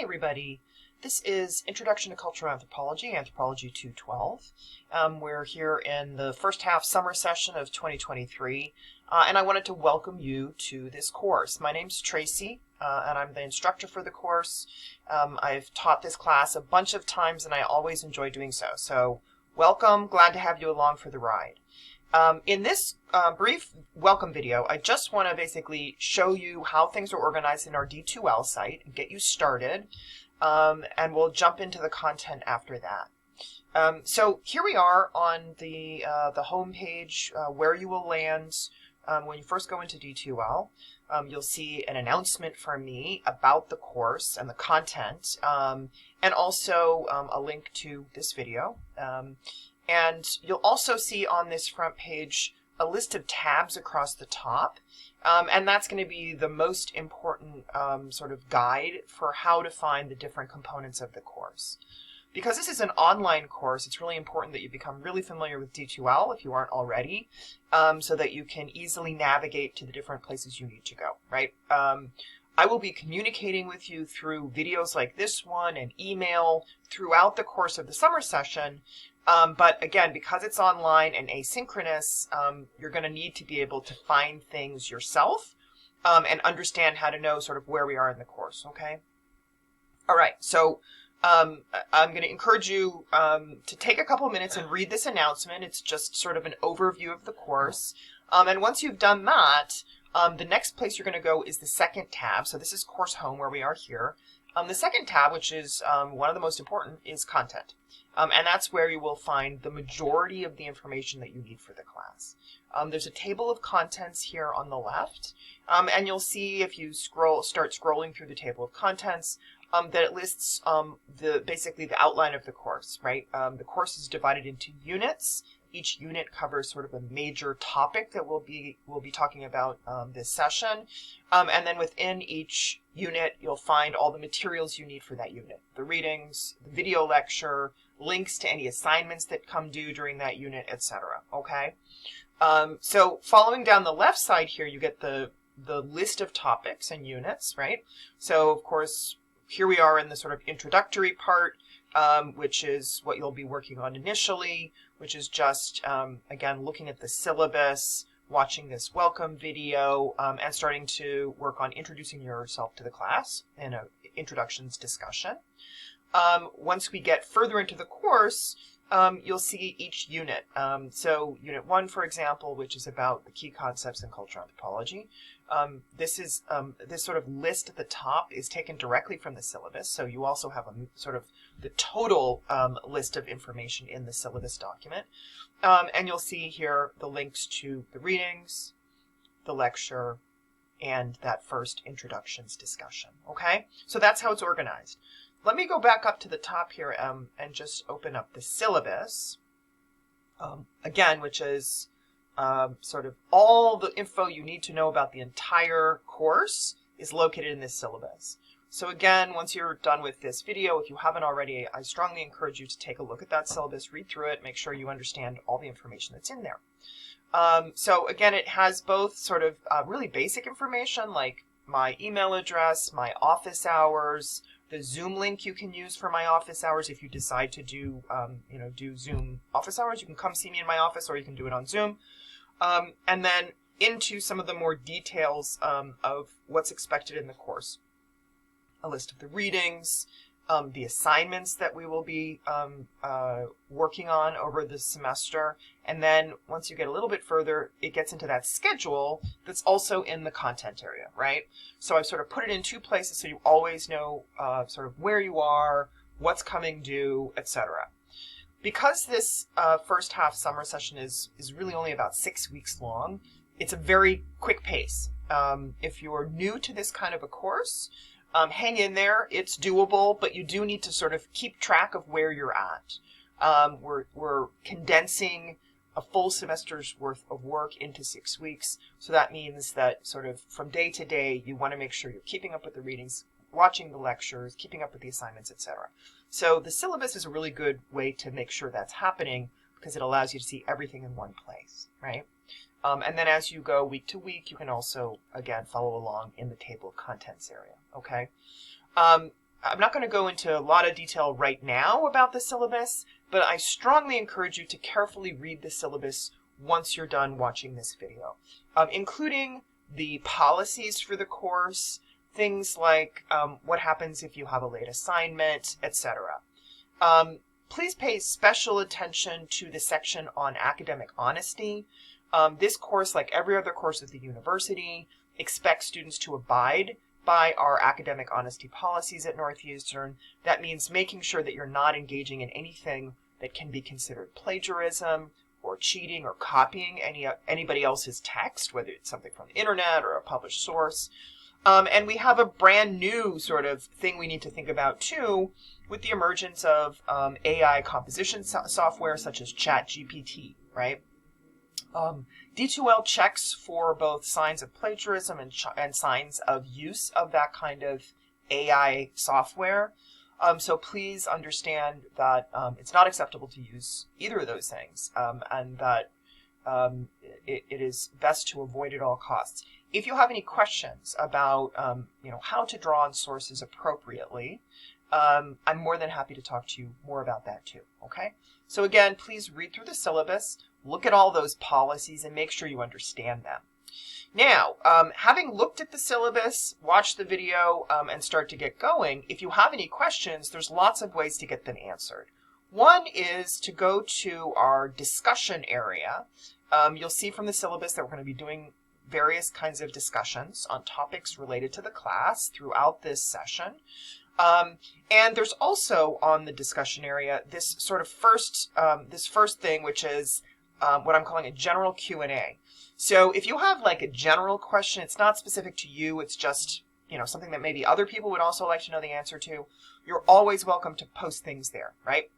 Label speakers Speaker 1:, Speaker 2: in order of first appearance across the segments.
Speaker 1: Hi everybody, this is Introduction to Cultural Anthropology, Anthropology 212. We're here in the first half summer session of 2023, and I wanted to welcome you to this course. My name's Tracy, and I'm the instructor for the course. I've taught this class a bunch of times and I always enjoy doing so. So welcome, glad to have you along for the ride. In this brief welcome video, I just want to basically show you how things are organized in our D2L site and get you started, and we'll jump into the content after that. So here we are on the home page where you will land when you first go into D2L. You'll see an announcement from me about the course and the content, and also a link to this video. And you'll also see on this front page a list of tabs across the top, and that's going to be the most important sort of guide for how to find the different components of the course. Because this is an online course, it's really important that you become really familiar with D2L if you aren't already, so that you can easily navigate to the different places you need to go, right? I will be communicating with you through videos like this one and email throughout the course of the summer session. But again, because it's online and asynchronous, you're going to need to be able to find things yourself and understand how to know sort of where we are in the course, okay? All right, so I'm going to encourage you to take a couple minutes and read this announcement. It's just sort of an overview of the course. And once you've done that, the next place you're going to go is the second tab. So this is Course Home, where we are here. The second tab, which is one of the most important, is Content. And that's where you will find the majority of the information that you need for the class. There's a table of contents here on the left, and you'll see if you start scrolling through the table of contents that it lists basically the outline of the course, right? The course is divided into units. Each unit covers sort of a major topic that we'll be talking about this session. And then within each unit, you'll find all the materials you need for that unit. The readings, the video lecture, links to any assignments that come due during that unit, etc. Okay? So following down the left side here, you get the list of topics and units, right? So of course, here we are in the sort of introductory part, which is what you'll be working on initially, which is just, again, looking at the syllabus, watching this welcome video, and starting to work on introducing yourself to the class in an introductions discussion. Once we get further into the course, you'll see each unit. So Unit 1, for example, which is about the key concepts in cultural anthropology. This sort of list at the top is taken directly from the syllabus, so you also have a sort of the total list of information in the syllabus document. And you'll see here the links to the readings, the lecture, and that first introductions discussion, okay? So that's how it's organized. Let me go back up to the top here and just open up the syllabus, again, which is sort of all the info you need to know about the entire course is located in this syllabus. So again, once you're done with this video, if you haven't already, I strongly encourage you to take a look at that syllabus, read through it, make sure you understand all the information that's in there. So again, it has both sort of really basic information like my email address, my office hours, the Zoom link you can use for my office hours if you decide to do, do Zoom office hours. You can come see me in my office or you can do it on Zoom. And then into some of the more details of what's expected in the course. A list of the readings, the assignments that we will be working on over the semester. And then once you get a little bit further, it gets into that schedule that's also in the content area, right? So I've sort of put it in two places so you always know sort of where you are, what's coming due, etc. Because this first half summer session is really only about 6 weeks long, it's a very quick pace. If you're new to this kind of a course, hang in there. It's doable, but you do need to sort of keep track of where you're at. We're condensing a full semester's worth of work into 6 weeks. So that means that sort of from day to day, you want to make sure you're keeping up with the readings, watching the lectures, keeping up with the assignments, etc. So the syllabus is a really good way to make sure that's happening because it allows you to see everything in one place, right? And then as you go week to week, you can also, again, follow along in the table of contents area, okay? I'm not going to go into a lot of detail right now about the syllabus, but I strongly encourage you to carefully read the syllabus once you're done watching this video, including the policies for the course, things like what happens if you have a late assignment, etc. Please pay special attention to the section on academic honesty. This course, like every other course at the university, expects students to abide by our academic honesty policies at Northeastern. That means making sure that you're not engaging in anything that can be considered plagiarism or cheating or copying anybody else's text, whether it's something from the internet or a published source. And we have a brand new sort of thing we need to think about too, with the emergence of AI composition software such as ChatGPT, right? D2L checks for both signs of plagiarism and signs of use of that kind of AI software. So please understand that it's not acceptable to use either of those things, and that it is best to avoid at all costs. If you have any questions about how to draw on sources appropriately, I'm more than happy to talk to you more about that too. Okay? So again, please read through the syllabus, look at all those policies, and make sure you understand them. Now, having looked at the syllabus, watch the video, and start to get going, if you have any questions, there's lots of ways to get them answered. One is to go to our discussion area. You'll see from the syllabus that we're going to be doing various kinds of discussions on topics related to the class throughout this session. And there's also on the discussion area this sort of first thing, which is what I'm calling a general Q&A. So if you have like a general question, it's not specific to you, it's just something that maybe other people would also like to know the answer to, you're always welcome to post things there, right?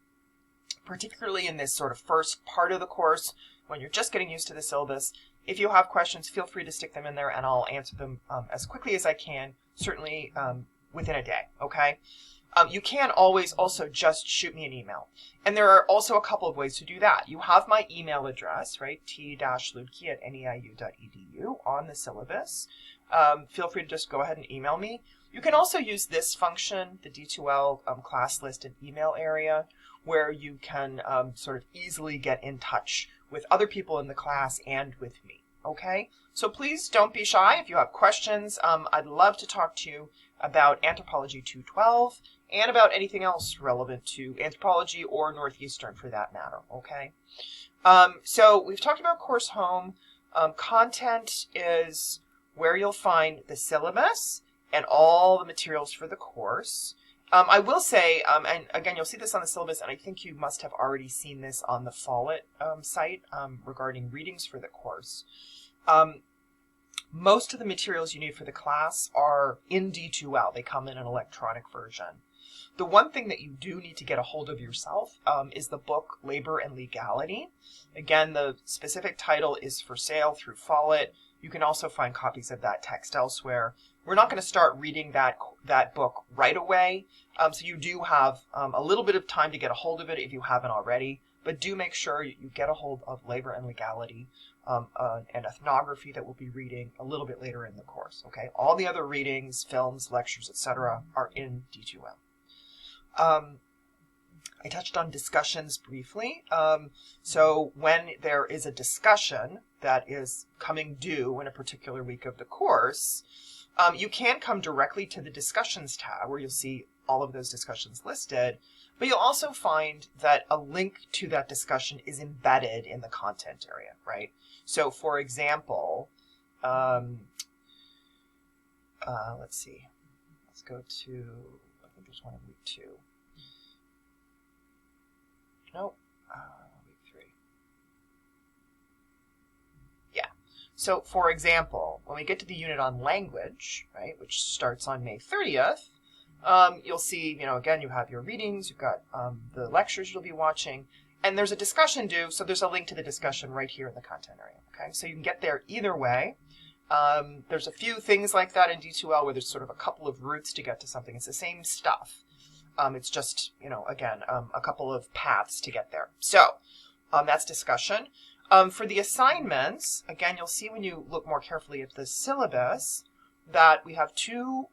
Speaker 1: Particularly in this sort of first part of the course, when you're just getting used to the syllabus, if you have questions, feel free to stick them in there and I'll answer them as quickly as I can, certainly within a day, okay? You can always also just shoot me an email. And there are also a couple of ways to do that. You have my email address, right? t-ludke@neiu.edu on the syllabus. Feel free to just go ahead and email me. You can also use this function, the D2L class list and email area, where you can sort of easily get in touch with other people in the class and with me, okay? So please don't be shy if you have questions. I'd love to talk to you about Anthropology 212 and about anything else relevant to anthropology or Northeastern for that matter, okay? So we've talked about Course Home. Content is where you'll find the syllabus and all the materials for the course. I will say, and again, you'll see this on the syllabus, and I think you must have already seen this on the Follett site regarding readings for the course. Most of the materials you need for the class are in D2L. They come in an electronic version. The one thing that you do need to get a hold of yourself is the book Labor and Legality. Again, the specific title is for sale through Follett. You can also find copies of that text elsewhere. We're not going to start reading that book right away, so you do have a little bit of time to get a hold of it if you haven't already, but do make sure you get a hold of Labor and Legality, and ethnography that we'll be reading a little bit later in the course, okay? All the other readings, films, lectures, etc. are in D2L. I touched on discussions briefly. So when there is a discussion that is coming due in a particular week of the course, you can come directly to the discussions tab where you'll see all of those discussions listed, but you'll also find that a link to that discussion is embedded in the content area, right? So for example, let's see, let's go to, I think there's one in week 2. Nope, week 3. Yeah, so for example, when we get to the unit on language, right, which starts on May 30th, you'll see, again, you have your readings, you've got the lectures you'll be watching, and there's a discussion due, so there's a link to the discussion right here in the content area, okay? So you can get there either way. There's a few things like that in D2L where there's sort of a couple of routes to get to something. It's the same stuff. It's just, again, a couple of paths to get there. So that's discussion. For the assignments, again, you'll see when you look more carefully at the syllabus that we have two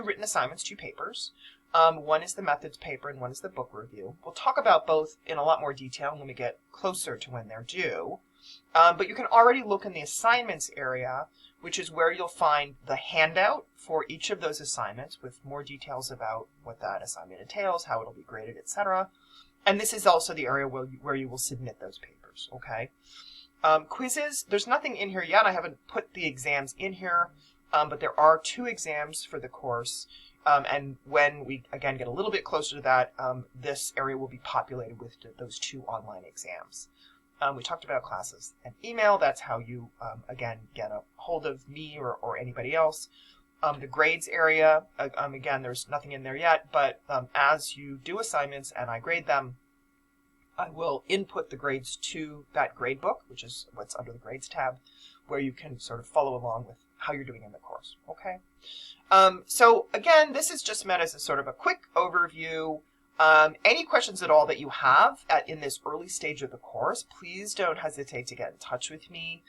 Speaker 1: written assignments, 2 papers. One is the methods paper and one is the book review. We'll talk about both in a lot more detail when we get closer to when they're due. But you can already look in the assignments area, which is where you'll find the handout for each of those assignments with more details about what that assignment entails, how it'll be graded, etc. And this is also the area where you will submit those papers, okay? Quizzes, there's nothing in here yet. I haven't put the exams in here, but there are 2 exams for the course. And when we, again, get a little bit closer to that, this area will be populated with those 2 online exams. We talked about classes and email. That's how you, again, get a hold of me or anybody else. The grades area, again, there's nothing in there yet, but as you do assignments and I grade them, I will input the grades to that grade book, which is what's under the grades tab, where you can sort of follow along with how you're doing in the course, okay? So again, this is just meant as a sort of a quick overview. Any questions at all that you have in this early stage of the course, please don't hesitate to get in touch with me.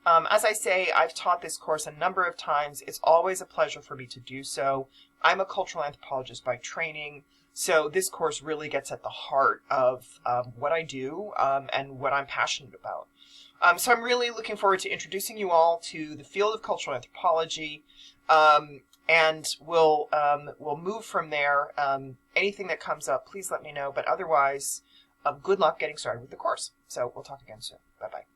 Speaker 1: As I say, I've taught this course a number of times. It's always a pleasure for me to do so. I'm a cultural anthropologist by training, so this course really gets at the heart of what I do and what I'm passionate about. So I'm really looking forward to introducing you all to the field of cultural anthropology. And we'll move from there. Anything that comes up, please let me know. But otherwise, good luck getting started with the course. So we'll talk again soon. Bye-bye.